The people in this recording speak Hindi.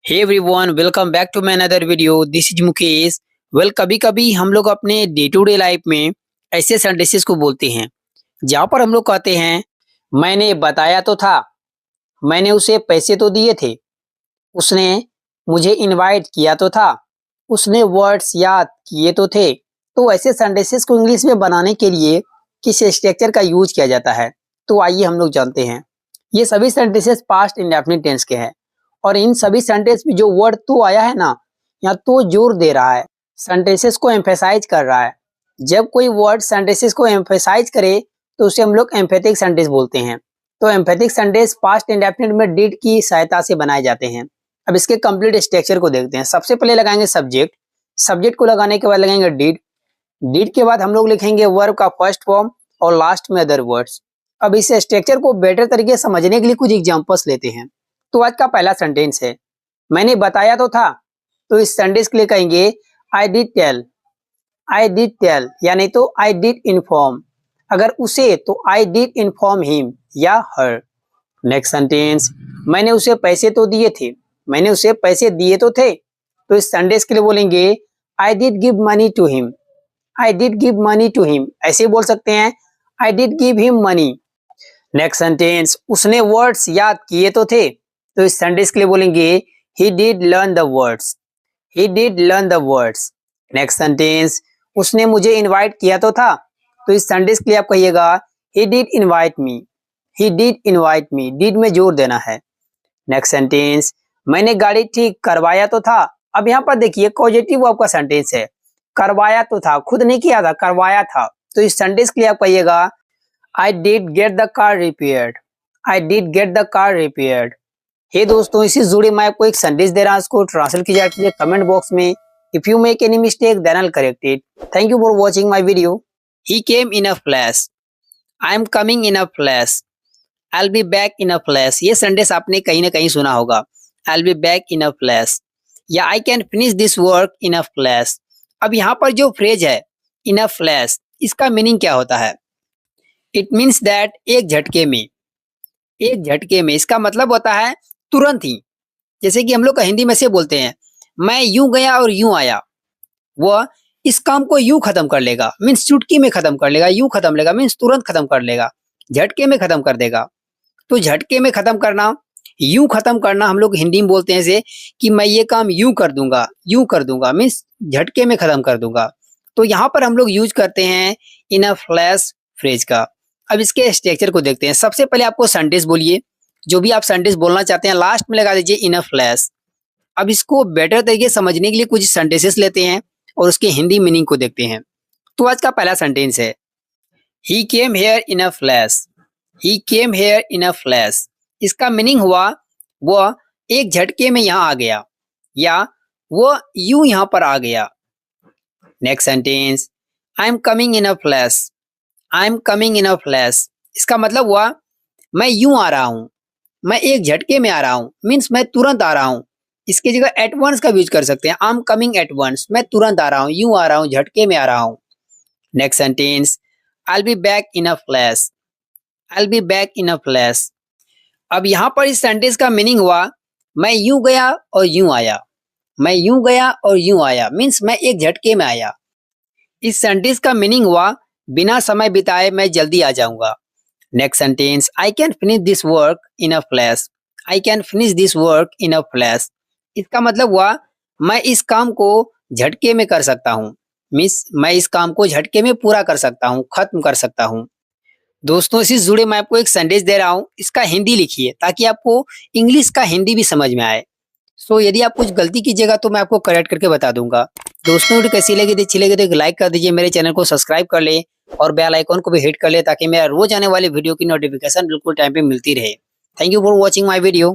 Hey everyone, welcome back to my another video. This is Mukesh. कभी कभी हम लोग अपने डे टू डे लाइफ में ऐसे सेंटेंसेस को बोलते हैं जहाँ पर हम लोग कहते हैं मैंने बताया तो था, मैंने उसे पैसे तो दिए थे, उसने मुझे इनवाइट किया तो था, उसने वर्ड्स याद किए तो थे। तो ऐसे सेंटेंसेस को इंग्लिश में बनाने के लिए किस स्ट्रक्चर का यूज किया जाता है, तो आइए हम लोग जानते हैं। ये सभी सेंटेंसेस पास्ट इंडेफिनिट टेंस के हैं और इन सभी सेंटेंस में जो वर्ड तो आया है ना, यहाँ तो जोर दे रहा है, सेंटेंसेस को एम्फेसाइज कर रहा है। जब कोई वर्ड सेंटेंसेस को एम्फेसाइज करे तो उसे हम लोग एम्फेटिक सेंटेंस बोलते हैं। तो एम्फेटिक सेंटेंस पास्ट इंडेफिनिट में डिड की सहायता से बनाए जाते हैं। अब इसके कंप्लीट स्ट्रक्चर को देखते हैं। सबसे पहले लगाएंगे सब्जेक्ट, सब्जेक्ट को लगाने के बाद लगाएंगे डिड, डिड के बाद हम लोग लिखेंगे वर्ब का फर्स्ट फॉर्म और लास्ट में अदर वर्ड्स। अब इस स्ट्रक्चर को बेटर तरीके से समझने के लिए कुछ एग्जांपल्स लेते हैं। तो आज का पहला सेंटेंस है मैंने बताया तो था, तो इस सेंटेंस के लिए कहेंगे I did tell, I did tell या नहीं तो आई डिड इन्फॉर्म। अगर उसे तो आई डिड इन्फॉर्म हिम या हर। नेक्स्ट सेंटेंस मैंने उसे पैसे तो दिए थे, मैंने उसे पैसे दिए तो थे, तो इस सेंटेंस के लिए बोलेंगे I did give money to him, I did give money to him. ऐसे बोल सकते हैं I did give him money. Next sentence उसने वर्ड्स याद किए तो थे, तो इस सेंटेंस के लिए बोलेंगे he did learn the words, he did learn the words। Next sentence उसने मुझे इनवाइट किया तो था, तो इस सेंटेंस के लिए आप कहिएगा he did invite me, he did invite me। did में जोर देना है। नेक्स्ट सेंटेंस मैंने गाड़ी ठीक करवाया तो था। अब यहाँ पर देखिए पॉजिटिव वर्ब का सेंटेंस है, करवाया तो था, खुद नहीं किया था, करवाया था। तो इस सेंटेंस के लिए आप कहिएगा I did get the car repaired, I did get the car repaired। हे दोस्तों, इसी जुड़े मैं आपको एक संदेश दे रहा हूँ, इसको ट्रांसलेट कीजिए कमेंट बॉक्स में। If you make any mistake then I will correct it. Thank you for watching my video. He came in a flash, I am coming in a flash, I will be back in a flash. ये सेंटेंस आपने कहीं ना कहीं सुना होगा, I will be back in a flash या I can finish this work in a flash. अब यहाँ पर जो फ्रेज है इन अ फ्लैश, इसका मीनिंग क्या होता है? इट मीन्स दैट एक झटके में, एक झटके में। इसका मतलब होता है तुरंत ही। जैसे कि हम लोग हिंदी में से बोलते हैं मैं यूं गया और यूं आया, वह इस काम को यूं खत्म कर लेगा, मीन्स चुटकी में खत्म कर लेगा, यूं खत्म लेगा मीन्स तुरंत खत्म कर लेगा, झटके में खत्म कर देगा। तो झटके में खत्म करना, यूं खत्म करना हम लोग हिंदी में बोलते हैं से कि मैं ये काम यूं कर दूंगा मीन्स झटके में खत्म कर दूंगा। तो यहाँ पर हम लोग यूज करते हैं इन अ फ्लैश फ्रेज का। अब इसके स्ट्रक्चर को देखते हैं। सबसे पहले आपको सेंटेंस बोलिए, जो भी आप सेंटेंस बोलना चाहते हैं लास्ट में लगा दीजिए इन अ फ्लैश। अब इसको बेटर तरीके से समझने के लिए कुछ सेंटेंसेस लेते हैं और उसके हिंदी मीनिंग को देखते हैं। तो आज का पहला सेंटेंस है he came here in a flash, he came here in a flash. इसका मीनिंग हुआ वह एक झटके में यहाँ आ गया या वह यूं यहाँ पर आ गया। Next sentence I am coming in a flash, I am coming in a flash. इसका मतलब हुआ मैं यूं आ रहा हूं, मैं एक झटके में आ रहा हूं मीन्स मैं तुरंत आ रहा हूं। इसकी जगह एट वंस का यूज कर सकते हैं, I am coming at once, मैं तुरंत आ रहा हूं, यूं आ रहा हूं, झटके में आ रहा हूं। Next sentence I will be back in a flash, I will be back in a flash. अब यहाँ पर इस सेंटेंस का मीनिंग हुआ मैं यूं गया और यूं आया, मैं यूं गया और यूं आया मीन्स मैं एक झटके में आया। इस सेंटेंस का मीनिंग हुआ बिना समय बिताए मैं जल्दी आ जाऊंगा। Next sentence I can finish this work in a flash, I can finish this work in a flash. इसका मतलब हुआ मैं इस काम को झटके में कर सकता हूँ, मीन्स मैं इस काम को झटके में पूरा कर सकता हूँ, खत्म कर सकता हूँ। दोस्तों, इसी से जुड़े मैं आपको एक संदेश दे रहा हूँ, इसका हिंदी लिखिए ताकि आपको इंग्लिश का हिंदी भी समझ में आए। सो यदि आप कुछ गलती कीजिएगा तो मैं आपको करेक्ट करके बता दूंगा। दोस्तों, वीडियो कैसी लगी थी, अच्छी लगी तो एक लाइक कर दीजिए, मेरे चैनल को सब्सक्राइब कर ले और बेल आइकॉन को भी हिट कर ले ताकि मेरा रोज आने वाली वीडियो की नोटिफिकेशन बिल्कुल टाइम पे मिलती रहे। Thank you for watching my video.